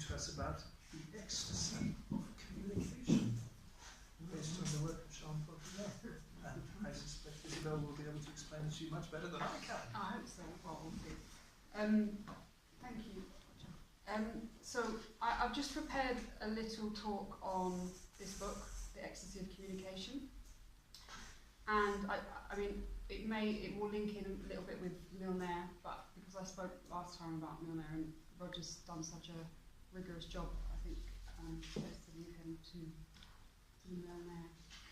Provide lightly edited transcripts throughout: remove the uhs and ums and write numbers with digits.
discuss about the ecstasy of communication, based on the work of Jean Baudrillard. And I suspect Isabel will be able to explain it to you much better than I can. I hope so. Well, we'll see. Thank you. So I've just prepared a little talk on this book, The Ecstasy of Communication. And I mean, it will link in a little bit with Milner, but because I spoke last time about Milner and Roger's done such a rigorous job, I think best to link him to Milner.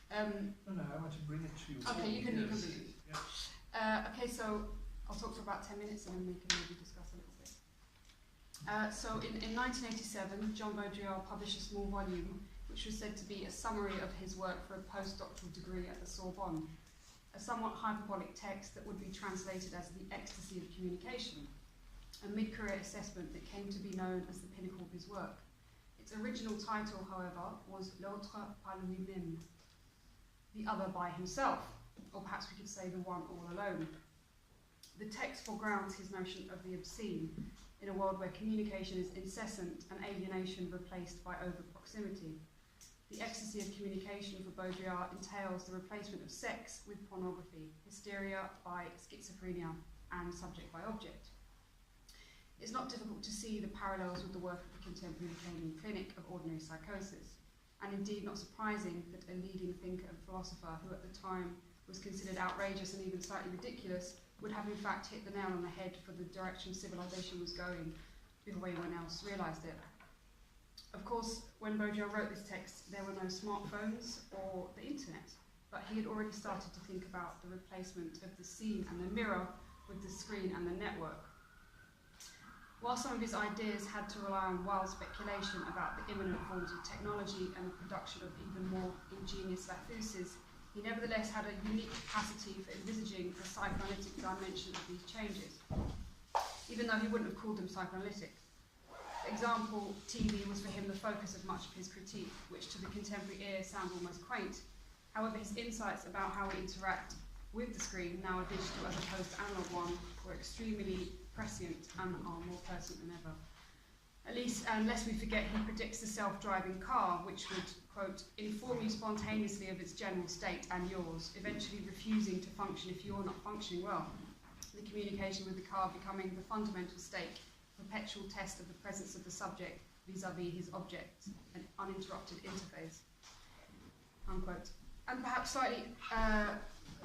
No, I want to bring it to you. Okay, you can bring it. Yeah. Okay, so I'll talk for about 10 minutes and then we can maybe discuss a little bit. So in 1987, Jean Baudrillard published a small volume which was said to be a summary of his work for a postdoctoral degree at the Sorbonne, a somewhat hyperbolic text that would be translated as The Ecstasy of Communication, a mid-career assessment that came to be known as the pinnacle of his work. Its original title, however, was L'autre par lui-même, the other by himself, or perhaps we could say the one all alone. The text foregrounds his notion of the obscene in a world where communication is incessant and alienation replaced by over-proximity. The ecstasy of communication for Baudrillard entails the replacement of sex with pornography, hysteria by schizophrenia, and subject by object. It's not difficult to see the parallels with the work of the contemporary Lacanian clinic of ordinary psychosis, and indeed not surprising that a leading thinker and philosopher who at the time was considered outrageous and even slightly ridiculous would have in fact hit the nail on the head for the direction civilization was going before anyone else realised it. Of course, when Baudrillard wrote this text, there were no smartphones or the internet, but he had already started to think about the replacement of the scene and the mirror with the screen and the network. While some of his ideas had to rely on wild speculation about the imminent forms of technology and the production of even more ingenious Lathuses, he nevertheless had a unique capacity for envisaging the psychoanalytic dimension of these changes, even though he wouldn't have called them psychoanalytic. For example, TV was for him the focus of much of his critique, which to the contemporary ear sounds almost quaint. However, his insights about how we interact with the screen, now a digital as opposed to analog one, were extremely prescient and are more pertinent than ever. At least, unless we forget, he predicts the self-driving car, which would, quote, inform you spontaneously of its general state and yours, eventually refusing to function if you're not functioning well. The communication with the car becoming the fundamental stake, perpetual test of the presence of the subject vis-à-vis his object, an uninterrupted interface, unquote. And perhaps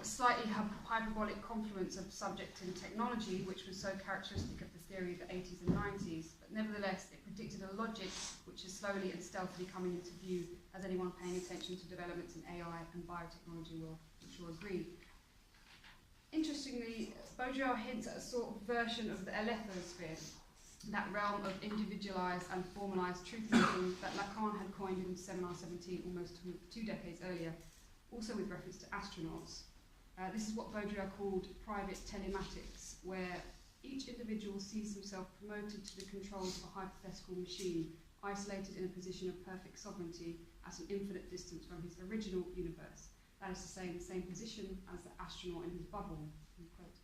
slightly hyperbolic confluence of subject and technology, which was so characteristic of the theory of the 80s and 90s, but nevertheless it predicted a logic which is slowly and stealthily coming into view, as anyone paying attention to developments in AI and biotechnology will, I'm sure, agree. Interestingly, Baudrillard hints at a sort of version of the elethosphere, that realm of individualized and formalized truth-making that Lacan had coined in Seminar 17 almost two decades earlier, also with reference to astronauts. This is what Baudrillard called private telematics, where each individual sees himself promoted to the controls of a hypothetical machine, isolated in a position of perfect sovereignty at an infinite distance from his original universe. That is to say, in the same position as the astronaut in his bubble. Unquote.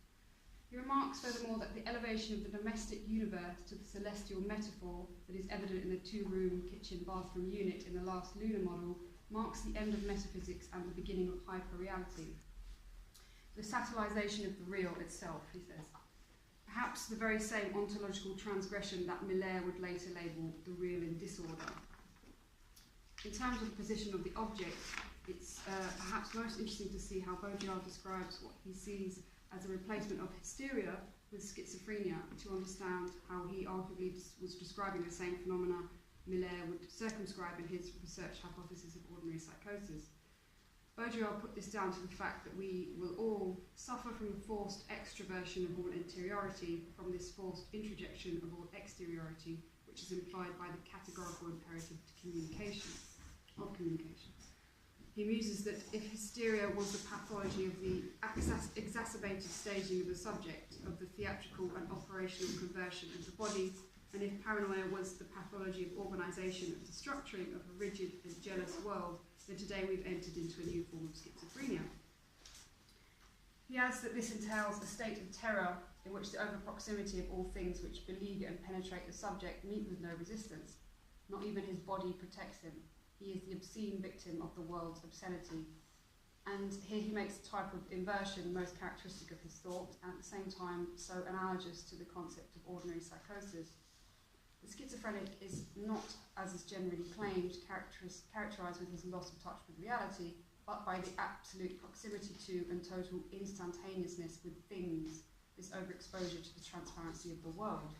He remarks furthermore that the elevation of the domestic universe to the celestial metaphor that is evident in the two-room kitchen-bathroom unit in the last lunar model marks the end of metaphysics and the beginning of hyper-reality. The satellisation of the real itself, he says. Perhaps the very same ontological transgression that Miller would later label the real in disorder. In terms of the position of the object, it's perhaps most interesting to see how Baudrillard describes what he sees as a replacement of hysteria with schizophrenia, to understand how he arguably was describing the same phenomena Miller would circumscribe in his research hypothesis of ordinary psychosis. Baudrillard put this down to the fact that we will all suffer from the forced extroversion of all interiority, from this forced introjection of all exteriority, which is implied by the categorical imperative to communication. He muses that if hysteria was the pathology of the exacerbated staging of the subject, of the theatrical and operational conversion of the body, and if paranoia was the pathology of organisation of the structuring of a rigid and jealous world, then today we've entered into a new form of schizophrenia. He adds that this entails a state of terror in which the over-proximity of all things which beleaguer and penetrate the subject meet with no resistance. Not even his body protects him. He is the obscene victim of the world's obscenity. And here he makes a type of inversion most characteristic of his thought, and at the same time so analogous to the concept of ordinary psychosis. The schizophrenic is not, as is generally claimed, characterised with his loss of touch with reality, but by the absolute proximity to and total instantaneousness with things, this overexposure to the transparency of the world.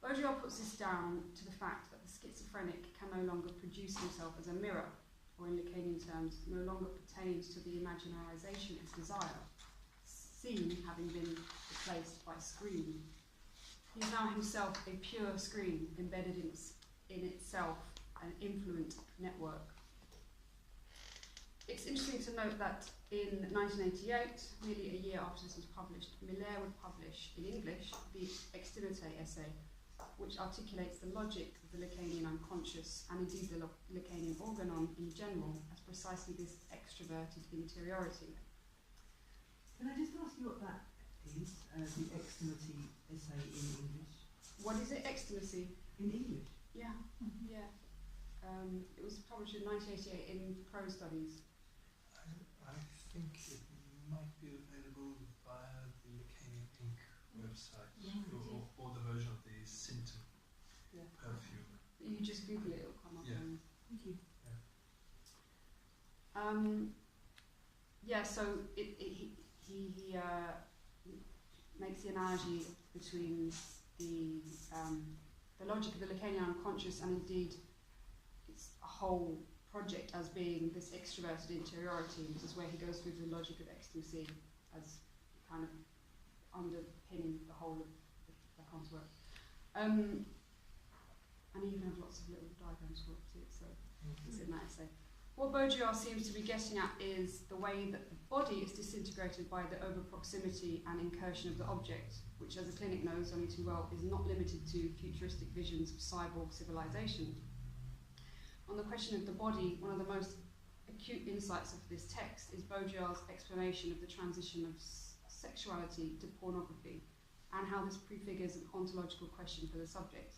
Baudrillard puts this down to the fact that the schizophrenic can no longer produce himself as a mirror, or in Lacanian terms, no longer pertains to the imaginarization of desire, seen having been replaced by screen. He is now himself a pure screen, embedded in itself an influent network. It's interesting to note that in 1988, nearly a year after this was published, Miller would publish in English the Extimite essay, which articulates the logic of the Lacanian unconscious and indeed the Lacanian organon in general as precisely this extroverted interiority. Can I just ask you what that is, the Extimate essay in English? What is it? Ecstasy? In English? Yeah, yeah. It was published in 1988 in Prose Studies. I think it might be available via the Lacanian Inc. website, or the version of the Symptom perfume. You just Google it, it'll come up. Yeah. Thank you. So he makes the analogy between the logic of the Lacanian unconscious and indeed it's a whole project as being this extroverted interiority. This is where he goes through the logic of ecstasy as kind of underpinning the whole of Lacan's work. And he even have lots of little diagrams for it too, so it's in that essay. What Baudrillard seems to be getting at is the way that the body is disintegrated by the over-proximity and incursion of the object, which, as a clinic knows only too well, is not limited to futuristic visions of cyborg civilization. On the question of the body, one of the most acute insights of this text is Baudrillard's explanation of the transition of sexuality to pornography, and how this prefigures an ontological question for the subject.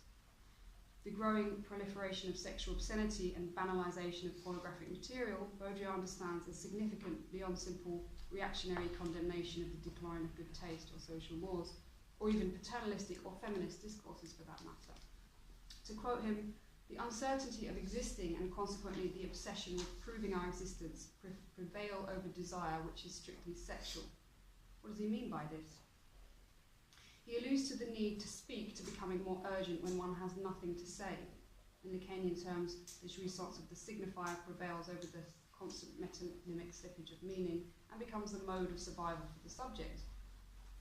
The growing proliferation of sexual obscenity and banalisation of pornographic material, Baudrillard understands as significant beyond simple reactionary condemnation of the decline of good taste or social mores, or even paternalistic or feminist discourses for that matter. To quote him, "The uncertainty of existing and consequently the obsession with proving our existence prevail over desire which is strictly sexual." What does he mean by this? He alludes to the need to speak to becoming more urgent when one has nothing to say. In Lacanian terms, the jouissance of the signifier prevails over the constant metonymic slippage of meaning and becomes the mode of survival for the subject.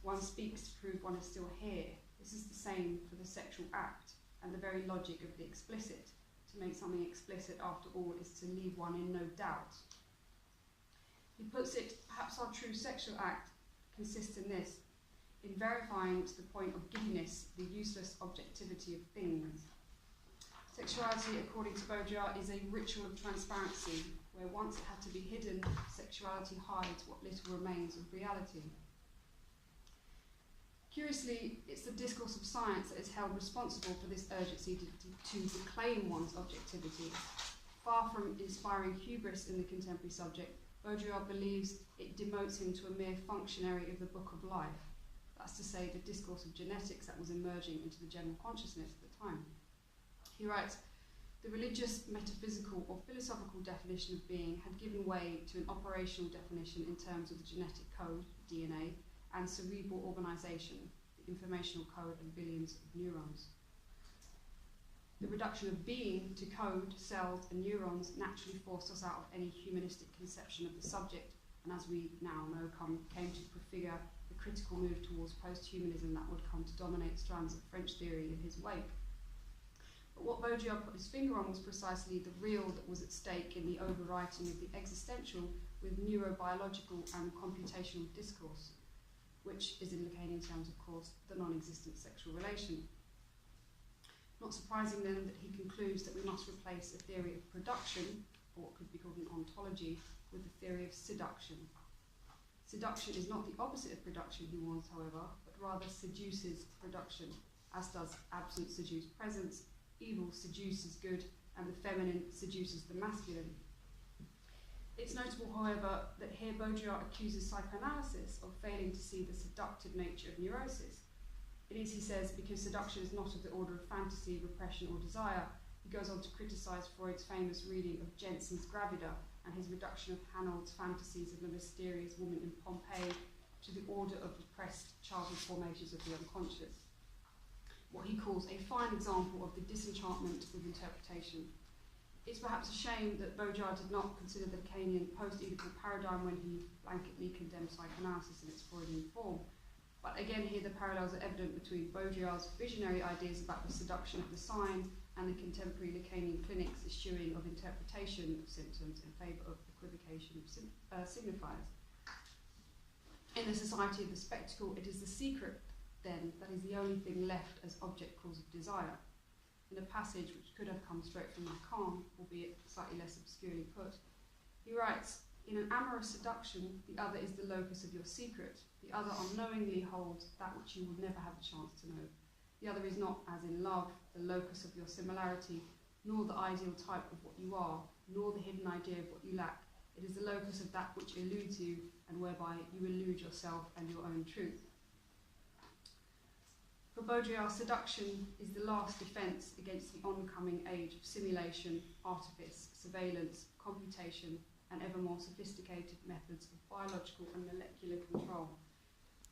One speaks to prove one is still here. This is the same for the sexual act and the very logic of the explicit. To make something explicit, after all, is to leave one in no doubt. He puts it, perhaps our true sexual act consists in this, in verifying to the point of giddiness the useless objectivity of things. Sexuality, according to Baudrillard, is a ritual of transparency, where once it had to be hidden, sexuality hides what little remains of reality. Curiously, it's the discourse of science that is held responsible for this urgency to reclaim one's objectivity. Far from inspiring hubris in the contemporary subject, Baudrillard believes it demotes him to a mere functionary of the book of life. That's to say, the discourse of genetics that was emerging into the general consciousness at the time. He writes, "The religious, metaphysical, or philosophical definition of being had given way to an operational definition in terms of the genetic code, DNA, and cerebral organisation, the informational code of billions of neurons. The reduction of being to code, cells, and neurons naturally forced us out of any humanistic conception of the subject, and as we now know, came to prefigure the critical move towards post-humanism that would come to dominate strands of French theory in his wake. But what Baudrillard put his finger on was precisely the real that was at stake in the overwriting of the existential with neurobiological and computational discourse, which is in Lacanian terms, of course, the non-existent sexual relation. Not surprising then that he concludes that we must replace a theory of production, or what could be called an ontology, with the theory of seduction. Seduction is not the opposite of production, he warns, however, but rather seduces production, as does absence seduce presence, evil seduces good, and the feminine seduces the masculine. It's notable, however, that here Baudrillard accuses psychoanalysis of failing to see the seductive nature of neurosis. It is, he says, because seduction is not of the order of fantasy, repression, or desire. He goes on to criticise Freud's famous reading of Jensen's Gravida and his reduction of Hanold's fantasies of the mysterious woman in Pompeii to the order of repressed childhood formations of the unconscious. What he calls a fine example of the disenchantment with interpretation. It's perhaps a shame that Baudrillard did not consider the Lacanian post-Oedipal paradigm when he blanketly condemned psychoanalysis in its Freudian form. But again, here the parallels are evident between Baudrillard's visionary ideas about the seduction of the signs and the contemporary Lacanian clinic's eschewing of interpretation of symptoms in favour of equivocation of signifiers. In the society of the spectacle, it is the secret, then, that is the only thing left as object cause of desire. In a passage which could have come straight from Lacan, albeit slightly less obscurely put, he writes, "In an amorous seduction, the other is the locus of your secret. The other unknowingly holds that which you will never have a chance to know. The other is not, as in love, the locus of your similarity, nor the ideal type of what you are, nor the hidden idea of what you lack. It is the locus of that which eludes you, and whereby you elude yourself and your own truth." For Baudrillard, seduction is the last defence against the oncoming age of simulation, artifice, surveillance, computation, and ever more sophisticated methods of biological and molecular control.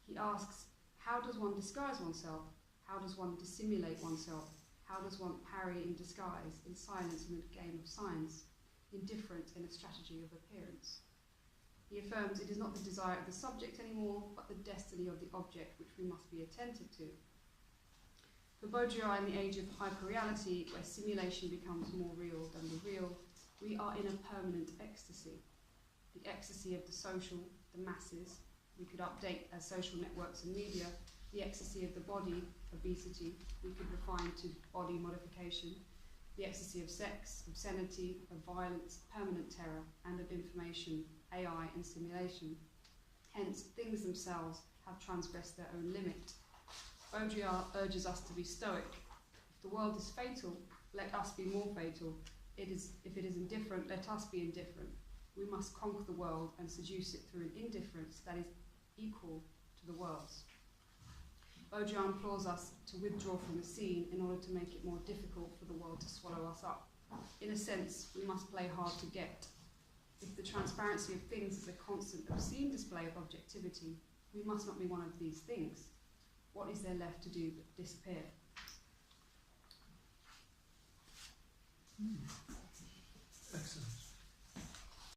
He asks, how does one disguise oneself? How does one dissimulate oneself? How does one parry in disguise, in silence in a game of signs, indifferent in a strategy of appearance? He affirms it is not the desire of the subject anymore, but the destiny of the object which we must be attentive to. For Baudrillard, in the age of hyperreality, where simulation becomes more real than the real, we are in a permanent ecstasy. The ecstasy of the social, the masses, we could update as social networks and media, the ecstasy of the body, obesity, we could refine to body modification, the ecstasy of sex, obscenity, of violence, permanent terror, and of information, AI and simulation. Hence, things themselves have transgressed their own limit. Baudrillard urges us to be stoic. If the world is fatal, let us be more fatal. If it is indifferent, let us be indifferent. We must conquer the world and seduce it through an indifference that is equal to the world's. Baudrillard implores us to withdraw from the scene in order to make it more difficult for the world to swallow us up. In a sense, we must play hard to get. If the transparency of things is a constant, obscene display of objectivity, we must not be one of these things. What is there left to do but disappear?